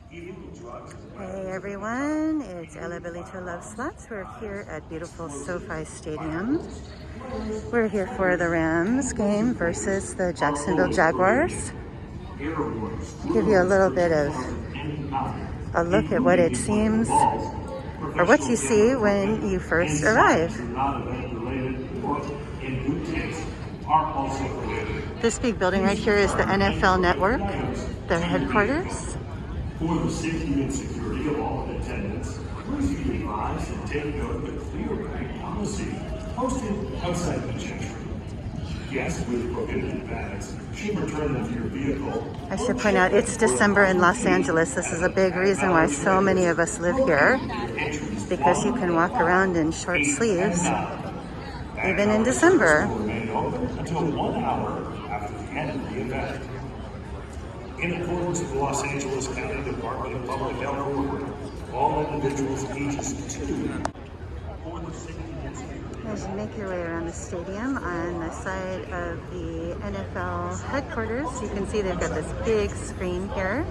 Hey everyone, it's Ellabellita Loves Slots. We're here at beautiful SoFi Stadium. We're here for the Rams game versus the Jacksonville Jaguars. Give you a little bit of a look at what it seems, or what you see when you first arrive. This big building right here is the NFL Network, their headquarters. For the safety and security of all in attendance, please be advised and take note of the clear bag policy posted outside the entry. Guests with prohibited bags should return them to your vehicle. I should point out it's December in Los Angeles. This is a big reason why so many of us live here, because you can walk around in short sleeves even in December. Until 1 hour after the end of the event. In accordance with the Los Angeles County Department of Public Health, all individuals ages 2 for the safety and security. As you make your way around the stadium, on the side of the NFL headquarters, you can see they've got this big screen here,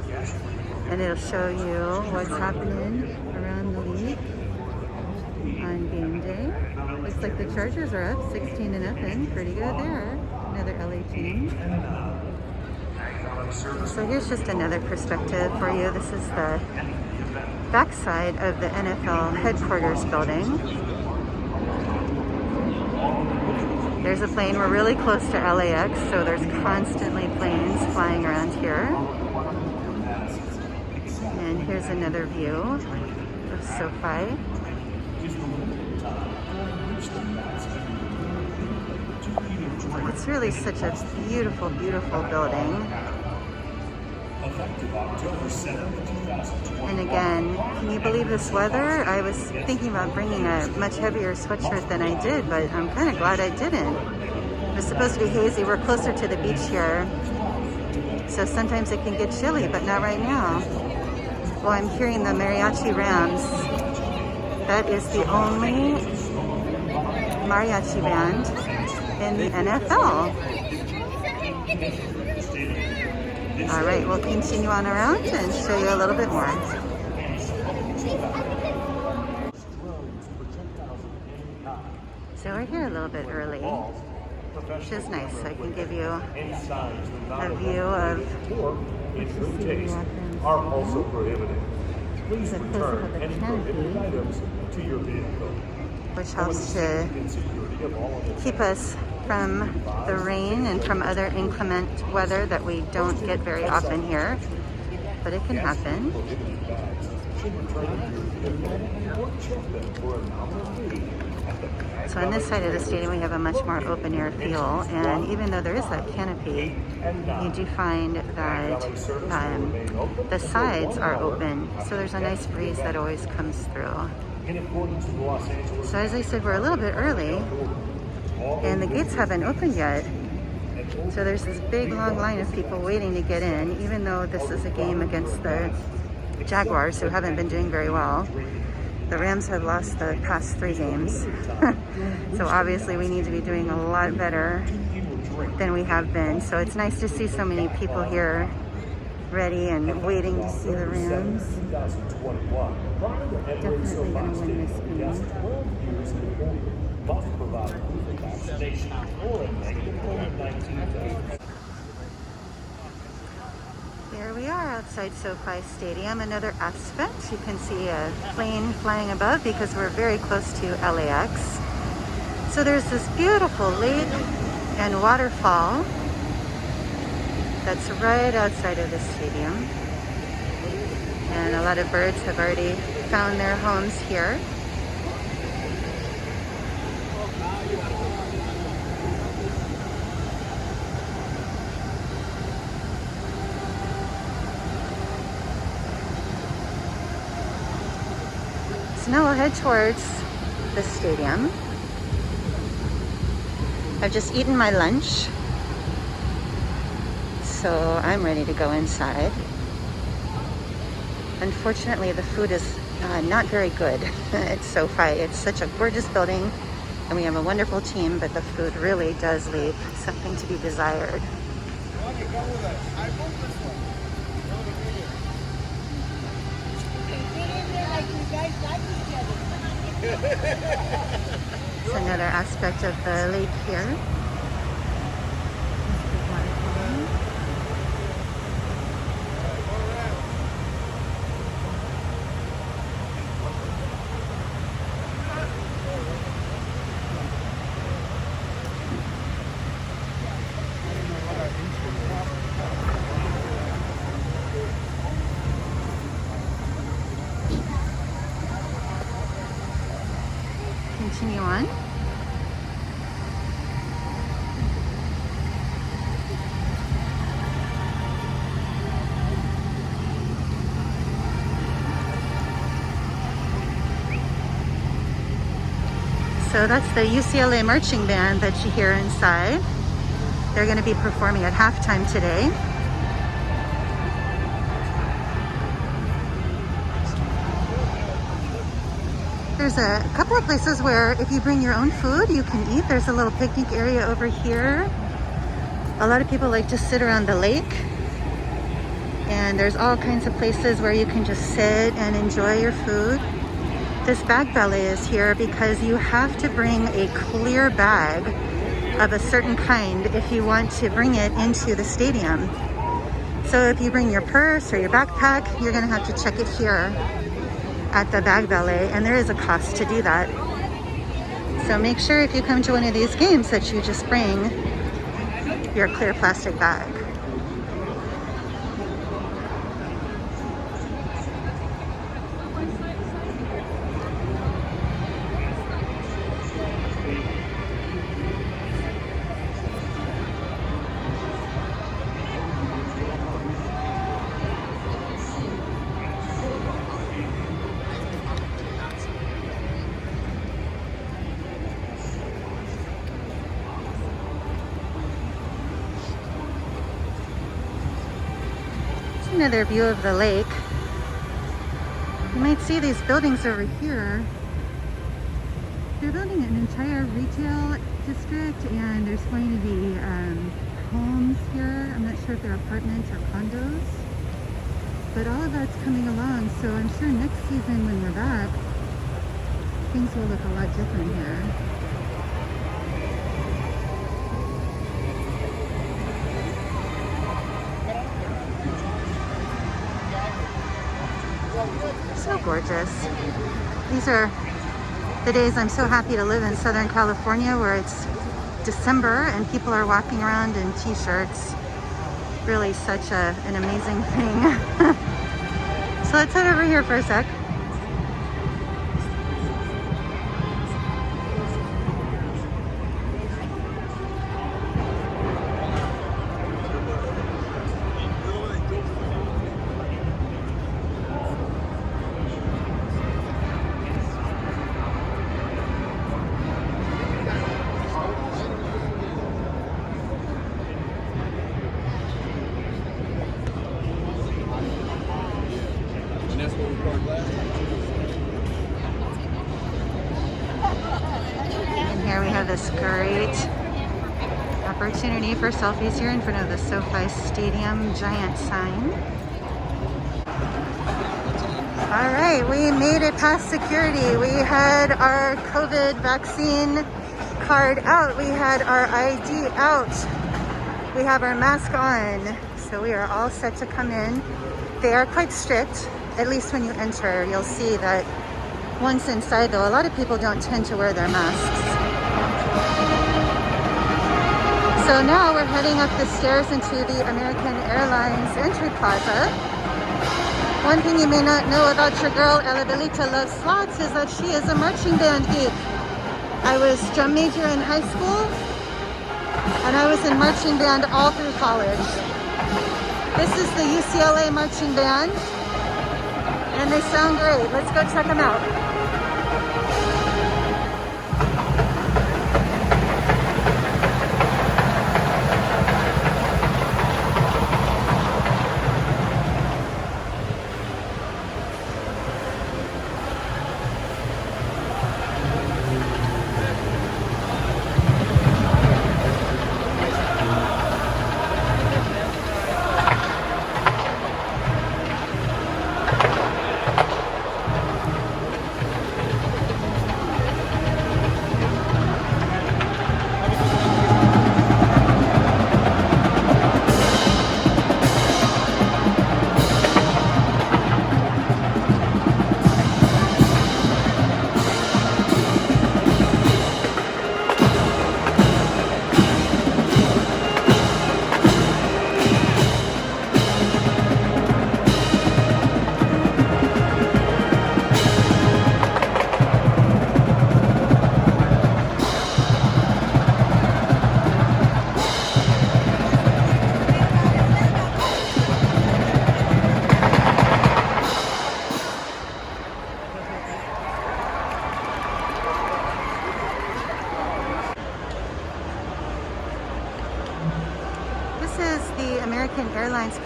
and it'll show you what's happening around the league on game day. Looks like the Chargers are up 16-0. Pretty good there. Another LA team. So here's just another perspective for you. This is the backside of the NFL headquarters building. There's a plane. We're really close to LAX, so there's constantly planes flying around here. And here's another view of SoFi. It's really such a beautiful, beautiful building. And again, can you believe this weather? I was thinking about bringing a much heavier sweatshirt than I did, but I'm kind of glad I didn't. It was supposed to be hazy. We're closer to the beach here, so sometimes it can get chilly, but not right now. Well, I'm hearing the Mariachi Rams. That is the only mariachi band in the NFL. All right, we'll continue on around and show you a little bit more. So we're here a little bit early, which is nice. So I can give you a view of are also prohibited. Please the return any prohibited items to your vehicle, which helps to keep us from the rain and from other inclement weather that we don't get very often here, but it can happen. So on this side of the stadium we have a much more open air feel, and even though there is that canopy, you do find that the sides are open, so there's a nice breeze that always comes through. So as I said, we're a little bit early, and the gates haven't opened yet. So there's this big long line of people waiting to get in, even though this is a game against the Jaguars, who haven't been doing very well. The Rams have lost the past 3 games. So obviously we need to be doing a lot better than we have been. So it's nice to see so many people here ready and waiting to see the Rams. Definitely going to win this game. Here we are outside SoFi Stadium. Another aspect, you can see a plane flying above because we're very close to LAX. So there's this beautiful lake and waterfall that's right outside of the stadium. And a lot of birds have already found their homes here. So now we'll head towards the stadium. I've just eaten my lunch, so I'm ready to go inside. Unfortunately, the food is not very good at SoFi. It's such a gorgeous building, and we have a wonderful team, but the food really does leave something to be desired. 1 It's another aspect of the lake here. Continue on. So that's the UCLA marching band that you hear inside. They're going to be performing at halftime today. There's a couple of places where if you bring your own food, you can eat. There's a little picnic area over here. A lot of people like to sit around the lake. And there's all kinds of places where you can just sit and enjoy your food. This bag ballet is here because you have to bring a clear bag of a certain kind if you want to bring it into the stadium. So if you bring your purse or your backpack, you're going to have to check it here at the bag ballet, and there is a cost to do that. So make sure if you come to one of these games that you just bring your clear plastic bag. Another view of the lake. You might see these buildings over here. They're building an entire retail district, and there's going to be homes here. I'm not sure if they're apartments or condos, but all of that's coming along. So I'm sure next season when we're back, things will look a lot different here. So gorgeous. These are the days I'm so happy to live in Southern California, where it's December and people are walking around in t-shirts. Really such an amazing thing. So let's head over here for a sec. And here we have this great opportunity for selfies here in front of the SoFi Stadium giant sign. All right, we made it past security. We had our COVID vaccine card out. We had our ID out. We have our mask on. So we are all set to come in. They are quite strict, at least when you enter. You'll see that once inside, though, a lot of people don't tend to wear their masks. So now we're heading up the stairs into the American Airlines entry plaza. One thing you may not know about your girl, Ellabellita Loves Slots, is that she is a marching band geek. I was drum major in high school, and I was in marching band all through college. This is the UCLA marching band, and they sound great. Let's go check them out.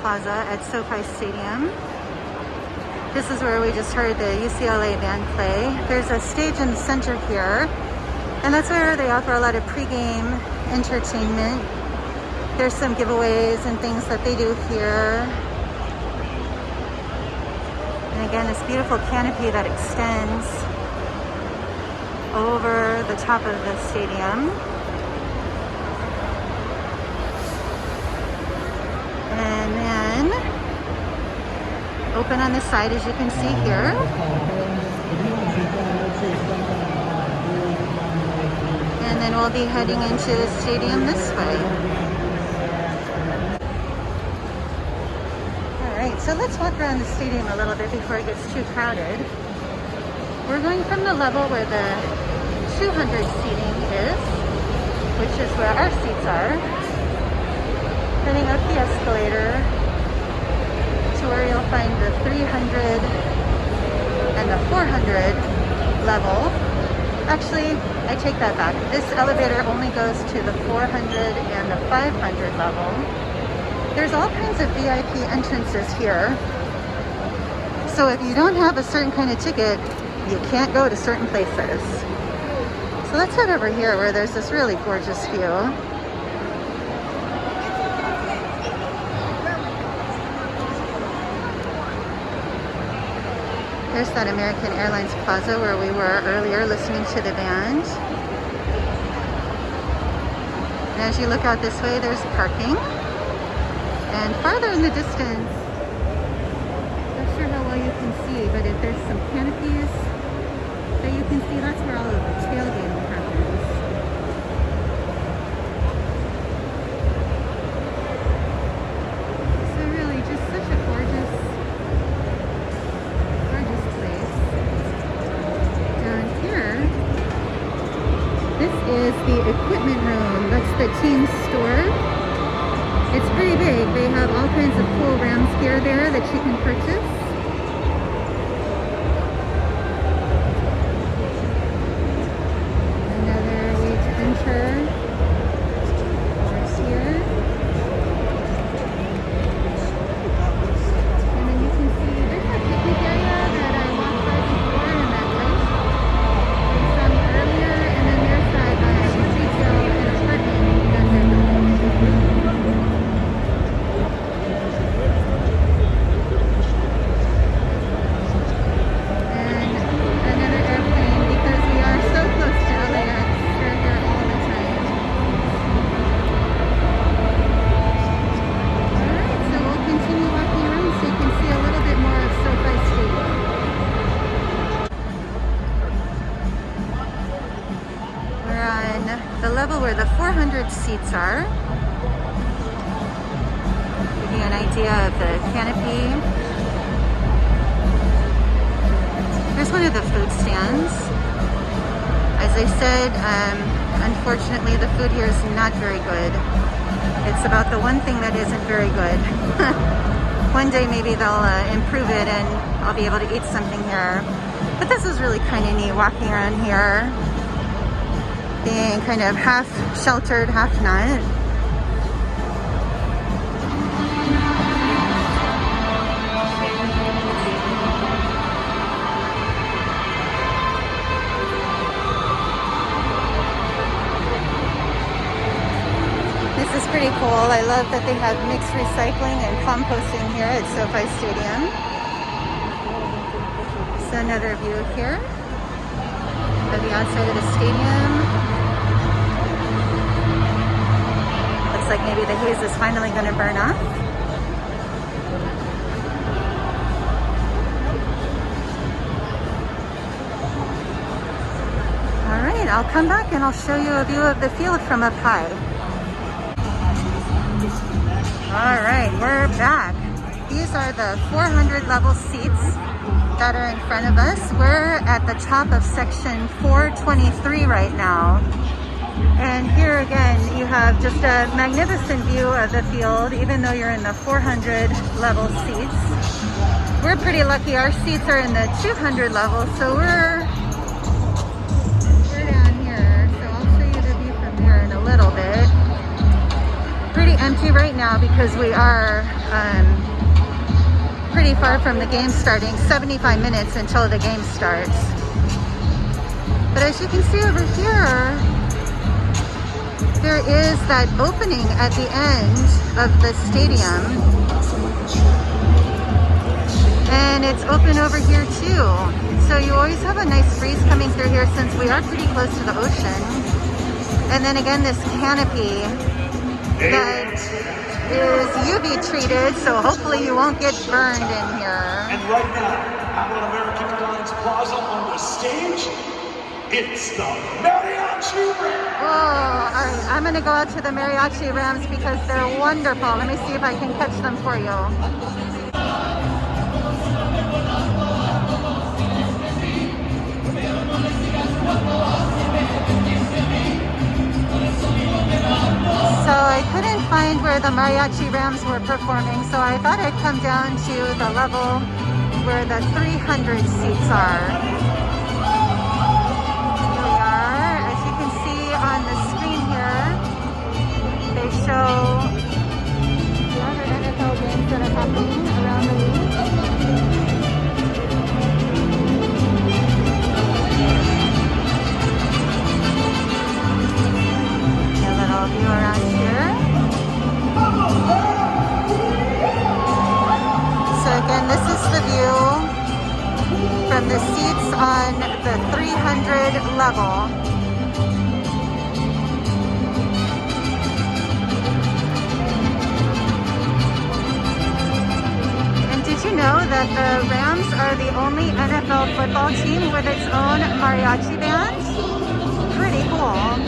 Plaza at SoFi Stadium. This is where we just heard the UCLA band play. There's a stage in the center here, and that's where they offer a lot of pregame entertainment. There's some giveaways and things that they do here. And again, this beautiful canopy that extends over the top of the stadium. And then open on the side, as you can see here. And then we'll be heading into the stadium this way. All right, so let's walk around the stadium a little bit before it gets too crowded. We're going from the level where the 200 seating is, which is where our seats are, heading up the escalator to where you'll find the 300 and the 400 level. Actually, I take that back. This elevator only goes to the 400 and the 500 level. There's all kinds of VIP entrances here. So if you don't have a certain kind of ticket, you can't go to certain places. So let's head over here where there's this really gorgeous view. There's that American Airlines Plaza where we were earlier listening to the band. And as you look out this way, there's parking. And farther in the distance, not sure how well you can see, but if there's some canopies that you can see, that's where all of the tailgating happens. So really just such a gorgeous place. Down here, this is the equipment room. That's the team store. It's pretty big. They have all kinds of cool Rams gear there that you can purchase. Another way to enter is here. And then you can see there's a picnic area that I walked by before in that place. We saw me earlier, and then there's that retail and apartment that they're building. Where the 400 seats are. Give you an idea of the canopy. There's one of the food stands. As I said, unfortunately the food here is not very good. It's about the one thing that isn't very good. One day maybe they'll improve it and I'll be able to eat something here. But this is really kind of neat, walking around here, being kind of half sheltered, half not. This is pretty cool. I love that they have mixed recycling and composting here at SoFi Stadium. So another view here of the outside of the stadium. Looks like maybe the haze is finally going to burn off. All right, I'll come back and I'll show you a view of the field from up high. All right, we're back. These are the 400 level seats that are in front of us. We're at the top of section 423 right now. And here again, you have just a magnificent view of the field, even though you're in the 400 level seats. We're pretty lucky. Our seats are in the 200 level, so we're down here. So I'll show you the view from here in a little bit. Pretty empty right now because we are pretty far from the game starting, 75 minutes until the game starts. But as you can see over here, there is that opening at the end of the stadium. And it's open over here too. So you always have a nice breeze coming through here since we are pretty close to the ocean. And then again, this canopy that is UV treated, so hopefully you won't get burned in here. And right now, out on American Airlines Plaza on the stage, it's the Mariachi Rams. Oh, all right, I'm gonna go out to the Mariachi Rams because they're wonderful. Let me see if I can catch them for you. So I couldn't find where the Mariachi Rams were performing, so I thought I'd come down to the level where the 300 seats are. Here we are. As you can see on the screen here, they show the other NFL games that are happening around the league. A little view around here. So again, this is the view from the seats on the 300 level. And did you know that the Rams are the only NFL football team with its own mariachi band? Pretty cool.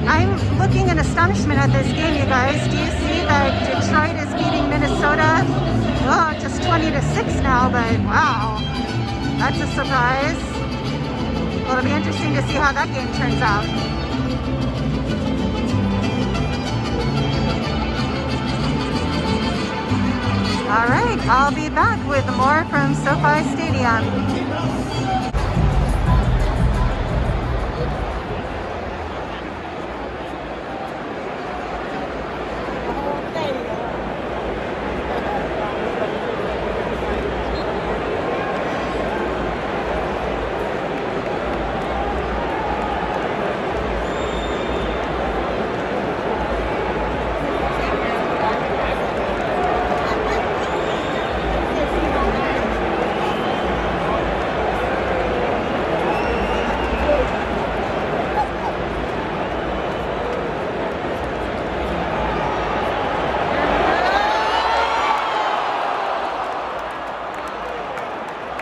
I'm looking in astonishment at this game, you guys. Do you see that Detroit is beating Minnesota? Oh, just 20-6 now, but wow, that's a surprise. Well, it'll be interesting to see how that game turns out. All right, I'll be back with more from SoFi Stadium.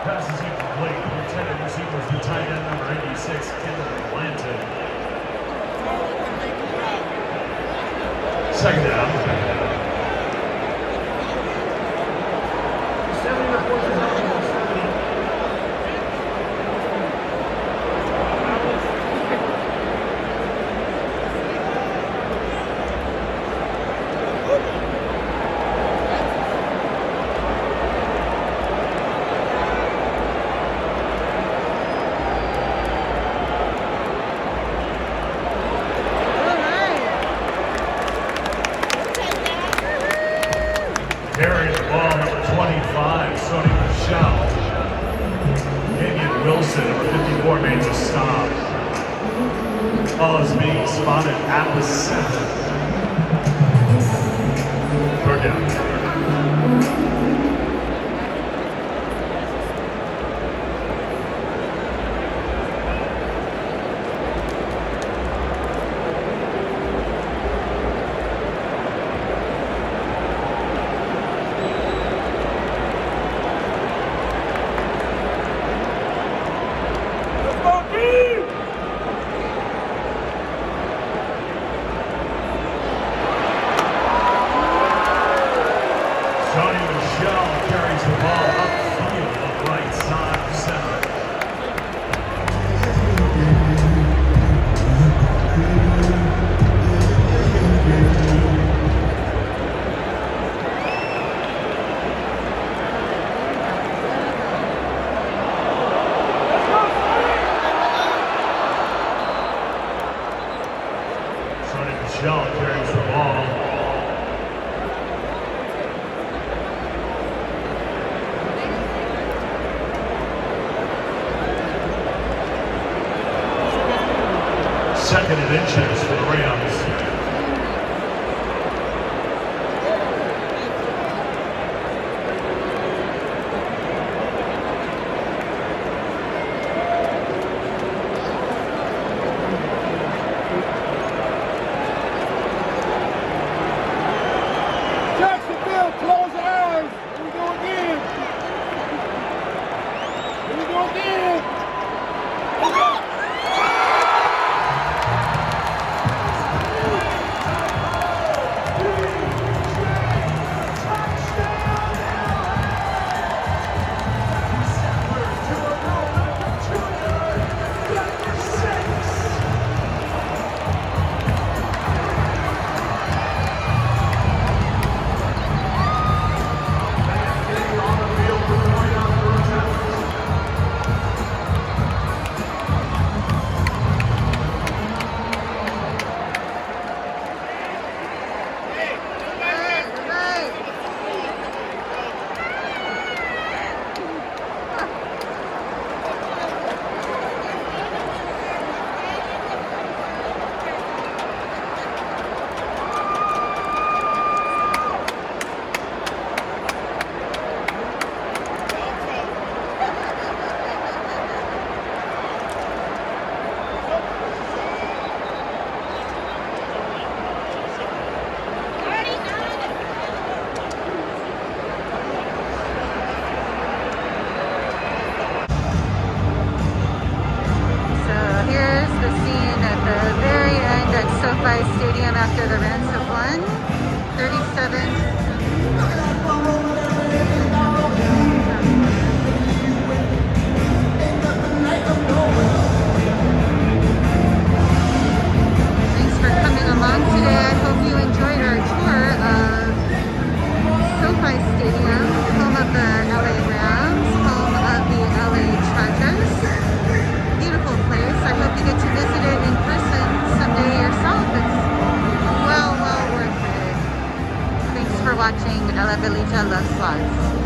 Passes incomplete. The intended receiver was the tight end number 86, Kendall Blanton. Second down. Carrying the ball, number 25, Sonny Michel. Damian Wilson, number 54, made the stop. Ball is being spotted at the 7. Third down. second and inches for the Rams. Jacksonville, close your eyes. Here we go again. Here we go again. SoFi Stadium after the Rams have won. 37. Thanks for coming along today. I hope you enjoyed our tour of SoFi Stadium, home of the LA Rams, home of the LA Chargers. Beautiful place. I hope you get to visit it in person someday yourself. It's well worth it. Thanks for watching Ellabellita Loves Slots.